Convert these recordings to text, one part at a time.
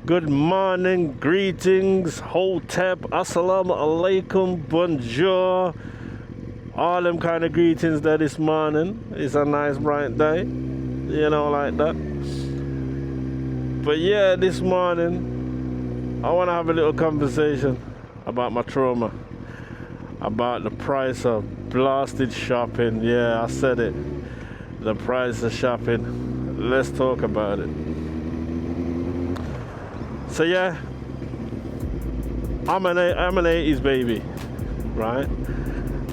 Good morning, greetings, hotep, assalamu alaikum, bonjour. All them kind of greetings there this morning. It's a nice bright day, you know, like that. But yeah, this morning, I want to have a little conversation about my trauma. About the price of blasted shopping. Yeah, I said it. The price of shopping. Let's talk about it. So yeah, I'm an 80s baby, right?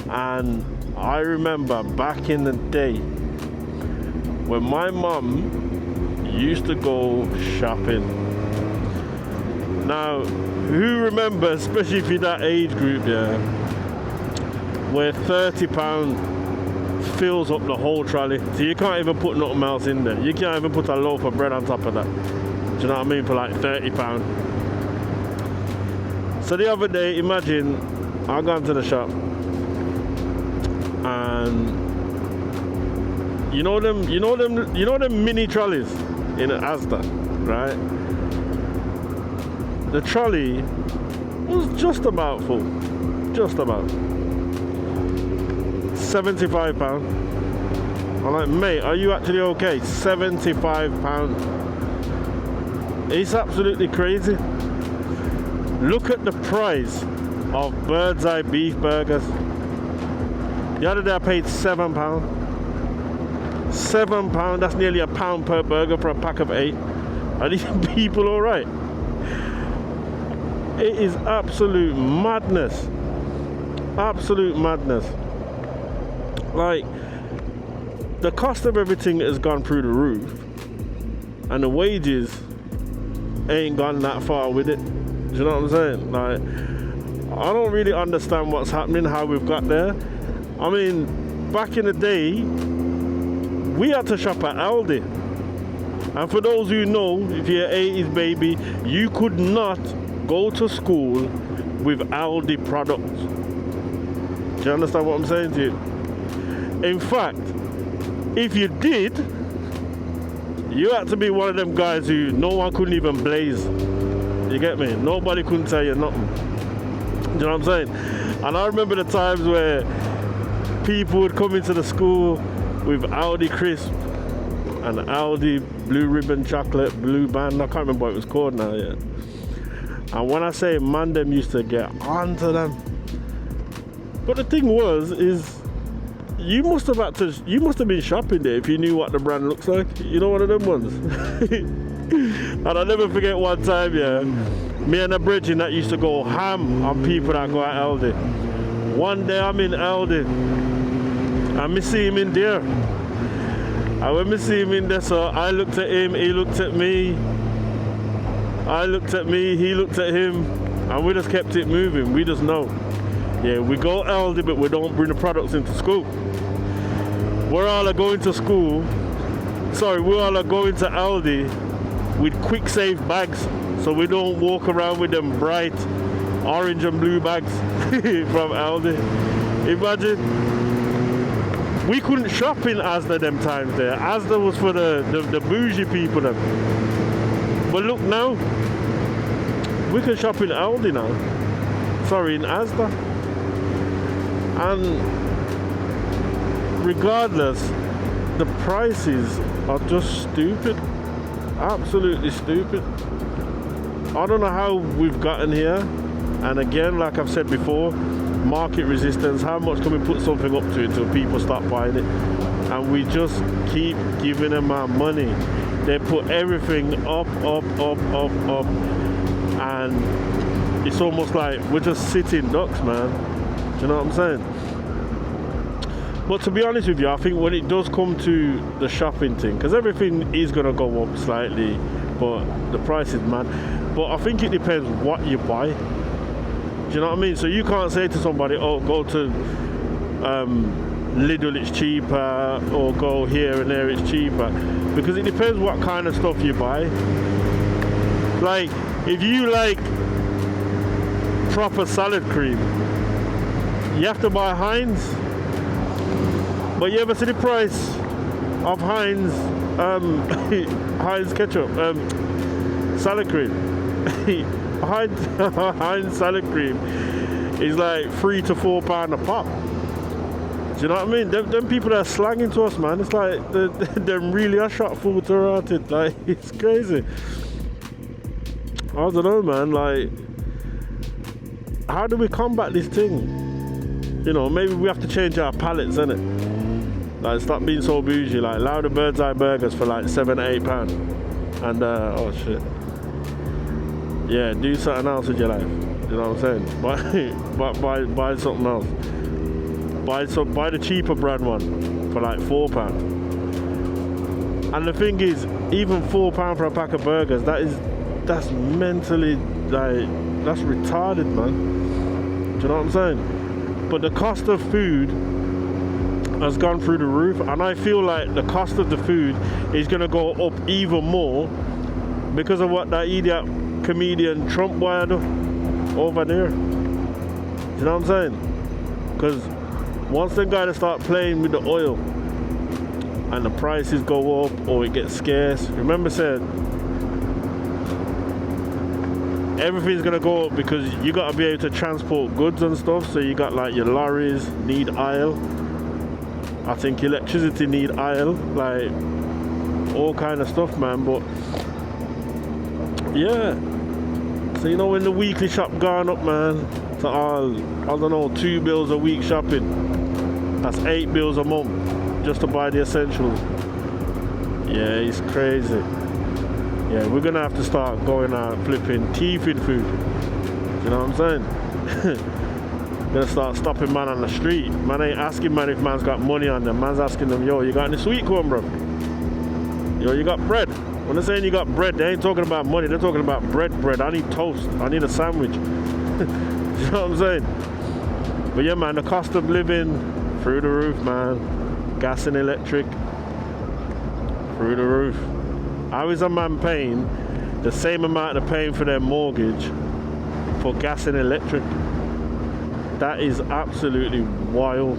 And I remember back in the day when my mum used to go shopping. Now, who remembers, especially if you're that age group, yeah, where £30 fills up the whole trolley, so you can't even put nothing else in there. You can't even put a loaf of bread on top of that. Do you know what I mean? For like £30. So the other day, imagine I gone to the shop, and you know them mini trolleys in Asda, right? The trolley was just about full, just about. £75. I'm like, mate, are you actually okay? £75. It's absolutely crazy. Look at the price of bird's eye beef burgers. The other day I paid £7. £7, that's nearly £1 per burger for a pack of 8. Are these people alright? It is absolute madness. Absolute madness. Like, the cost of everything has gone through the roof, and the wages ain't gone that far with it. Do you know what I'm saying? Like, I don't really understand what's happening, how we've got there. I mean, back in the day, we had to shop at Aldi. And for those who know, if you're an 80s baby, you could not go to school with Aldi products. Do you understand what I'm saying to you? In fact, if you did, you had to be one of them guys who no one couldn't even blaze. You get me? Nobody couldn't tell you nothing. Do you know what I'm saying? And I remember the times where people would come into the school with Aldi crisp and Aldi blue ribbon chocolate, blue band. I can't remember what it was called now yet. And when I say man, them used to get onto them. But the thing is you must have been shopping there if you knew what the brand looks like. You know, one of them ones. And I'll never forget one time, yeah, me and a brethren that used to go ham on people that go at Aldi. One day I'm in Aldi and me see him in there. And when me see him in there, so I looked at him, he looked at me, I looked at me, he looked at him, and we just kept it moving. We just know. Yeah, we go Aldi, but we don't bring the products into school. We're all going to school. Sorry, we all are going to Aldi with quick save bags, so we don't walk around with them bright orange and blue bags from Aldi. Imagine. We couldn't shop in Asda them times there. Asda was for the bougie people then. But look now, we can shop in Aldi now. Sorry, in Asda. And regardless, the prices are just stupid. Absolutely stupid. I don't know how we've gotten here. And again, like I've said before, market resistance. How much can we put something up to until people start buying it? And we just keep giving them our money. They put everything up. And it's almost like we're just sitting ducks, man. Do you know what I'm saying? But to be honest with you, I think when it does come to the shopping thing, because everything is going to go up slightly, but the price is mad. But I think it depends what you buy. Do you know what I mean? So you can't say to somebody, oh, go to Lidl, it's cheaper, or go here and there, it's cheaper. Because it depends what kind of stuff you buy. Like, if you like proper salad cream, you have to buy Heinz. But you ever see the price of Heinz Heinz ketchup, salad cream? Heinz salad cream is like £3 to £4 a pop. Do you know what I mean? Them people that are slanging to us, man, it's like them really are shot food around it. Like, it's crazy. I don't know, man. Like, how do we combat this thing? You know, maybe we have to change our palates, innit? Like, stop being so bougie. Like, allow the bird's eye burgers for like £7 to £8. And oh shit. Yeah, do something else with your life. You know what I'm saying? Buy something else. Buy the cheaper brand one for like £4. And the thing is, even £4 for a pack of burgers, that's mentally, like, that's retarded, man. Do you know what I'm saying? But the cost of food has gone through the roof, and I feel like the cost of the food is gonna go up even more because of what that idiot comedian Trump wired over there. Do you know what I'm saying? Because once the guys start playing with the oil and the prices go up or it gets scarce, remember said everything's gonna go up because you gotta be able to transport goods and stuff. So you got like your lorries need aisle. I think electricity need aisle, like all kind of stuff, man. But yeah, so you know when the weekly shop gone up, man, to all, I don't know, £2 a week shopping, that's £8 a month just to buy the essentials. Yeah, it's crazy. Yeah, we're gonna have to start going out flipping teeth in food. You know what I'm saying? Gonna start stopping man on the street. Man ain't asking man if man's got money on them. Man's asking them, yo, you got any sweet corn, bro? Yo, you got bread? When they're saying you got bread, they ain't talking about money. They're talking about bread. I need toast. I need a sandwich. You know what I'm saying? But yeah, man, the cost of living through the roof, man. Gas and electric through the roof. How is a man paying the same amount of paying for their mortgage for gas and electric? That is absolutely wild.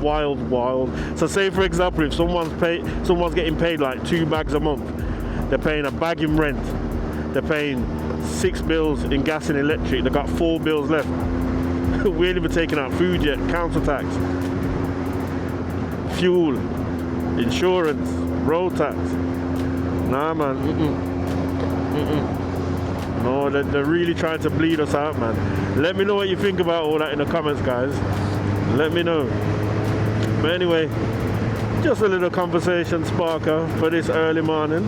Wild. So say for example, if someone's getting paid like 2 bags a month, they're paying a bag in rent, they're paying 6 bills in gas and electric, they've got 4 bills left. We ain't even taking out food yet, council tax, fuel, insurance, road tax. Nah, man. No, they're really trying to bleed us out, man. Let me know what you think about all that in the comments, guys. Let me know. But anyway, just a little conversation sparker for this early morning.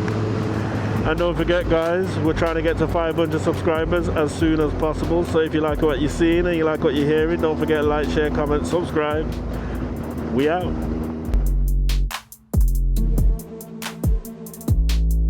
And don't forget, guys, we're trying to get to 500 subscribers as soon as possible. So if you like what you're seeing and you like what you're hearing, don't forget to like, share, comment, subscribe. We out.